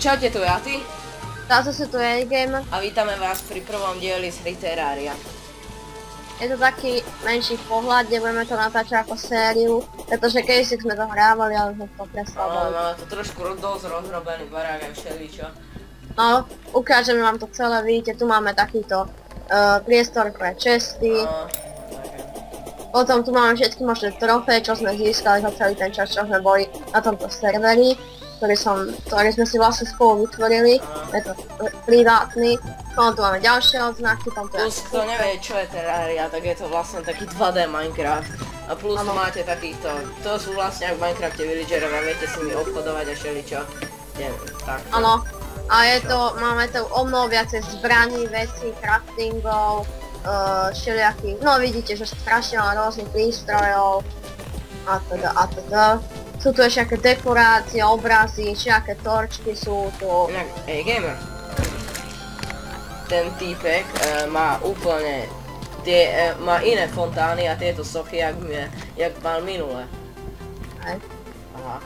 Čaute, tu ja ty. Zase tu je Gamer. A vítame vás pri prvom dieli z hry Terraria. Je to taký menší pohľad, nebudeme to natáčať ako sériu, pretože kedysi sme to hrávali, ale sme to prestávali. Máme to trošku dosť rozrobený barák aj všeličo. No, ukážeme vám to celé, vidíte, tu máme takýto priestor pre česty. Potom tu máme všetky možné trofeje, čo sme získali za celý ten čas, čo sme boli na tomto serveri, ktorý sme si vlastne spolu vytvorili. Je to privátny. Potom tu máme ďalšie odznaky, tam tu plus, kto nevie, čo je Terraria, tak je to vlastne taký 2D Minecraft. A plus tu máte takýchto, to sú vlastne aj v Minecrafte villagerové, viete s nimi obchodovať a všeličo. Tak. Áno. A je to, máme tu o mnoho viacej zbraní, vecí, craftingov, všelijakých, no vidíte, že strašne veľa rôznych prístrojov a teda. Sú tu ešte aké dekorácie, obrazy, všelijaké torčky sú tu. Inak, Gamer. Ten týpek má úplne, má iné fontány a tieto sochy, jak mal minule. Hej. Aha.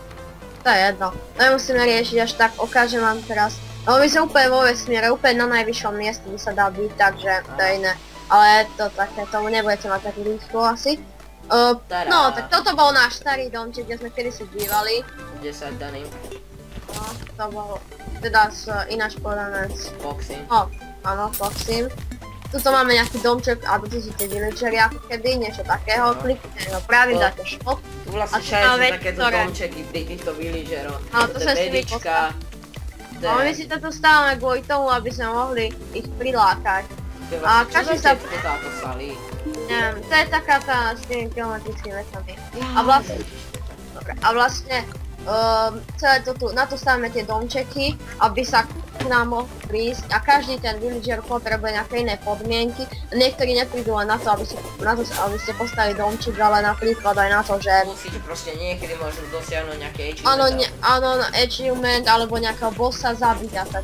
To je jedno, nemusíme riešiť až tak, ukážem vám teraz. No my sme úplne vo vesmíre, úplne na najvyššom mieste by sa dá byť, takže to je iné. Ale to také, tomu nebudete mať takú rýchlo asi. No, tak toto bol náš starý domček, kde sme kedysi bývali. 10 daný. No, to bol teda ináč povedané z... Foxy. No, áno, Foxy. Tuto máme nejaký domček, alebo tu sú tie villageri ako kedy, niečo takého, kliknete no pravý, dáte shop. Tu vlastne všade sú takéto domčeky pri týchto villagerov. Áno, to sa si vypočka. No my si toto stávame kvôli tomu, aby sme mohli ich prilákať. A každý sa... Čo táto salí? Neviem, to je taká tá s tými kilometrickými vecami. A vlastne celé to tu, na to stavíme tie domčeky, aby sa k nám mohli prísť a každý ten villager potrebuje nejaké iné podmienky. Niektorí neprídu len na to, aby ste postavili domček, ale napríklad aj na to, že... Musíte proste niekedy možno dosiahnuť nejaké achievement. Áno, achievement, alebo nejakého bossa zabiť a tak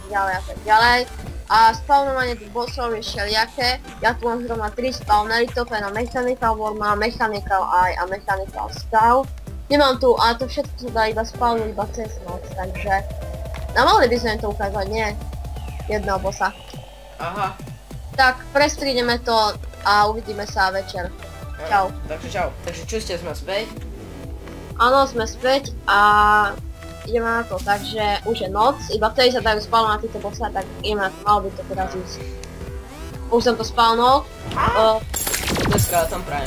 ďalej. A spawnovanie tých bossov je všelijaké. Ja tu mám zrovna 3 spawnery, toto je na Mechanical Worma, Mechanical Eye a Mechanical Stav. Nemám tu, ale to všetko sa dá iba spawnúť iba cez noc, takže... No mohli by sme to ukázať, nie? Jedného bossa. Aha. Tak, prestrídeme to a uvidíme sa večer. Čau. Takže čau. Takže čuste, sme späť. Áno, sme späť a... ideme na to, takže už je noc, iba vtedy sa dajú spawnovať tieto bossa, tak ideme na to, malo by to teraz ísť. Už som to spawnol. To je Skeleton Prime.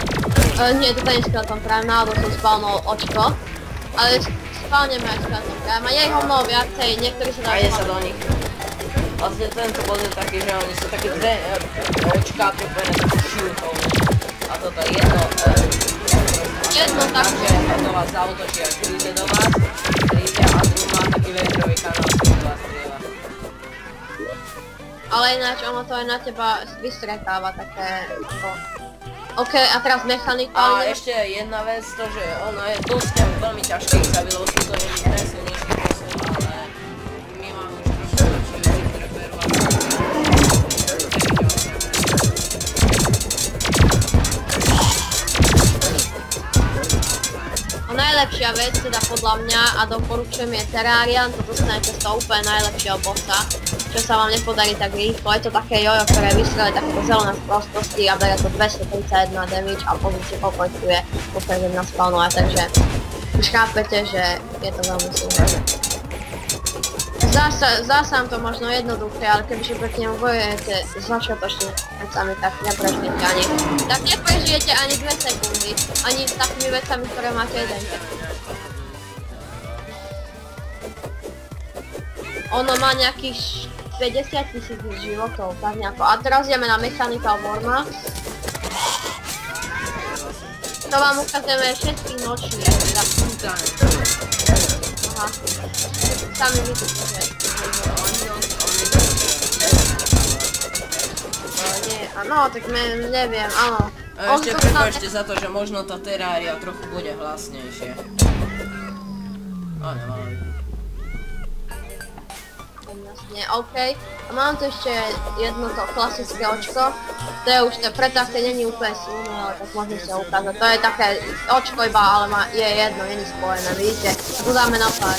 Nie, toto nie je Skeleton Prime, náhodou som spawnol očko. Ale spawneme aj Skeleton Prime a je ich o mnoho viacej, niektorí sa dajú... A ide sa do nich. Vlastne tento bod je taký, že oni sú také dve očká prepojené takú šilkou. A toto jedno... Jedno také... do vás zautočí a príde do vás. A druhý má taký vetrový kanál, ktorý vás strieva. Ale ináč ono to aj na teba vystretáva také... OK, a teraz mechanika... A ešte jedna vec, to že ono je dosť veľmi ťažké zabilov, sú to není najsilnejší posun, ale my máme už trošku lepší treperu a najlepšia vec, teda podľa mňa, a doporučujem je Terrarian, to dostanete z toho úplne najlepšieho bossa, čo sa vám nepodarí tak rýchlo. Je to také jojo, ktoré vystrelí takéto zelené v prostosti a berie to 231 damage a pozrite koľko tu je úplne na spawnovať, takže už chápete, že je to veľmi silné. Zdá sa vám to možno jednoduché, ale kebyže proti nemu bojujete s začiatočnými vecami, tak neprežijete ani 2 sekundy, ani s takými vecami, ktoré máte jeden deň. Ono má nejakých 50 000 životov, tak nejako. A teraz ideme na Mechanical Worma. To vám ukazujeme všetky nočné. Aha. Sami vidíte, že... No, tak neviem, áno. A ešte prepáčte za to, že možno tá Terraria trochu bude hlasnejšie. A nemalo by. vlastne, OK. A mám tu ešte jedno to klasické očko. To je už to preto, keď není úplne silné, ale tak môžem si ho ukázať. To je také očko iba, ale je jedno, není spojené, vidíte? Tu dáme na pár.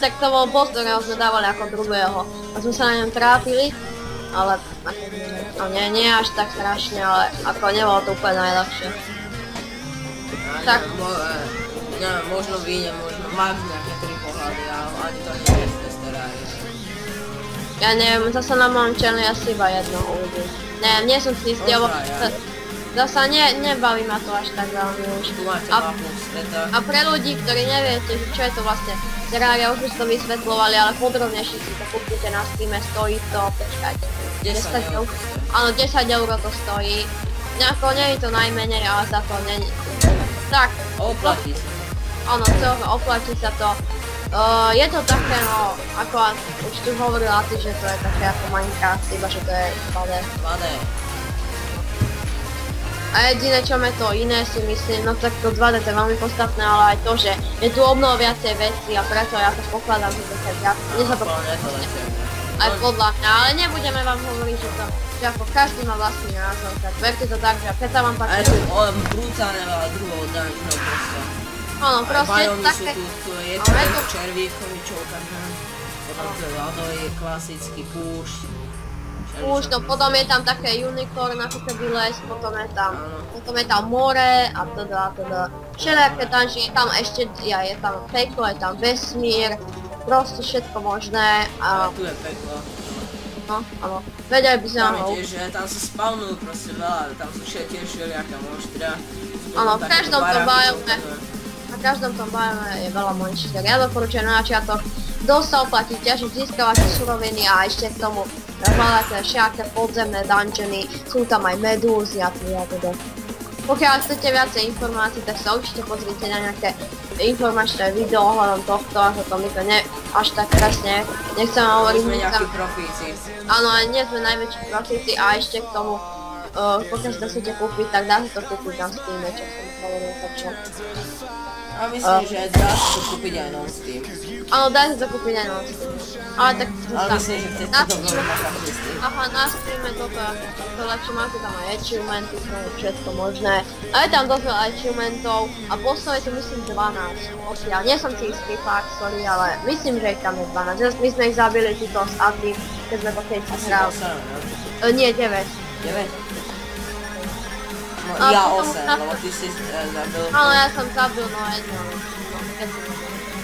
Tak to bol boss, ktorého sme dávali ako druhého. A sme sa na ňom trápili. Ale no nie až tak strašne, ale ako nebolo to úplne najlepšie. Tak. Možno vyjde, možno max nejaké 3 pohľady, ale ani to nie je z terárie. Ja neviem, zasa na mojom channeli asi iba jedno ľudí. Ne, nie som si istý, lebo zasa nebaví ma to až tak veľmi už. A pre ľudí, ktorí neviete, čo je to vlastne Terraria, už by si to vysvetľovali, ale podrobnejšie si to kúpite na Steame, stojí to, počkajte. 10 eur. Áno, 10 eur to stojí. Nejako nie je to najmenej, ale za to nie. Tak. Oplatí sa. Áno, celkom oplatí sa to. Je to také, no, ako už tu hovorila ty, že to je také ako Minecraft, iba že to je 2D. A jediné, čo je to iné, si myslím, no tak to 2D to je veľmi podstatné, ale aj to, že je tu obnovo viacej veci a preto ja to pokladám, že to je viac. Aj podľa mňa, ale nebudeme vám hovoriť, že ako každý má vlastný názor, tak verte to tak, že keď sa vám páči... A je tu brutálne veľa druhov dungeonov proste. Áno, proste je to také... Je to červíkový, čo ukážem. Potom to je ľadový, klasický púšť. Už no, potom je tam také unicorn, ako keby les, potom je tam more a teda. Všelijaké dungeon, je tam ešte, je tam peklo, je tam vesmír, proste všetko možné a... Tu je peklo. No, áno. Vedeli by sme tam je tiež, že tam sa spawnujú proste veľa, tam sú tiež všelijaké monštra. Áno, v každom tom biome je veľa monštier. Ja doporučujem na začiatok dosť sa oplatí ťažiť, získavať suroviny a ešte k tomu hľadáte všaké podzemné dungeony, sú tam aj medúzy a teda. Pokiaľ chcete viacej informácií, tak sa určite pozrite na nejaké informačné video ohľadom tohto, ako to my to až tak presne nechcem hovoriť. My sme nejakí profíci. Áno, ale nie sme najväčší profíci a ešte k tomu, pokiaľ si to chcete kúpiť, tak dá sa to kúpiť na Steame, čo som hovoril, takže... A myslím, že dá sa to kúpiť aj na Steam. Áno, dá sa to kúpiť aj na Steam. Ale tak... Ale myslím, že chcete to veľmi na kapitli. Aha, na Steame toto je lepšie, máte tam aj achievementy, všetko možné. A je tam dosť veľa achievementov a postov je to myslím 12. Pokiaľ, nie som si istý fakt, sorry, ale myslím, že ich tam je 12. My sme ich zabili tuto s admin, keď sme pokiaľ sa hrali. Nie, 9. 9? No, ja 8, lebo ty si zabil. Ale ja som zabil, no jedno.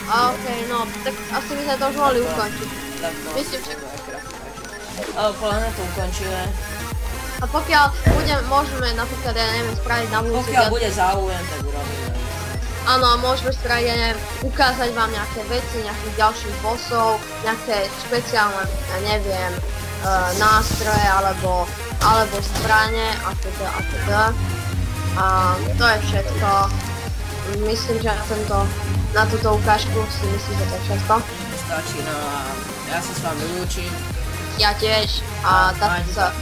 A okej, no, tak asi by sa to už mohli ukončiť. Myslím, že... Planetu ukončíme. A pokiaľ môžeme napríklad, ja neviem, spraviť na budúci... Pokiaľ bude záujem, tak urobíme. Áno, môžeme spraviť, ja neviem, ukázať vám nejaké veci, nejakých ďalších bossov, nejaké špeciálne, ja neviem, nástroje alebo zbrane a teda. A to je všetko. Myslím, že na túto ukážku si myslím, že to je všetko. Stačí, no a ja sa s vami lúčim. Ja tiež a tak sa...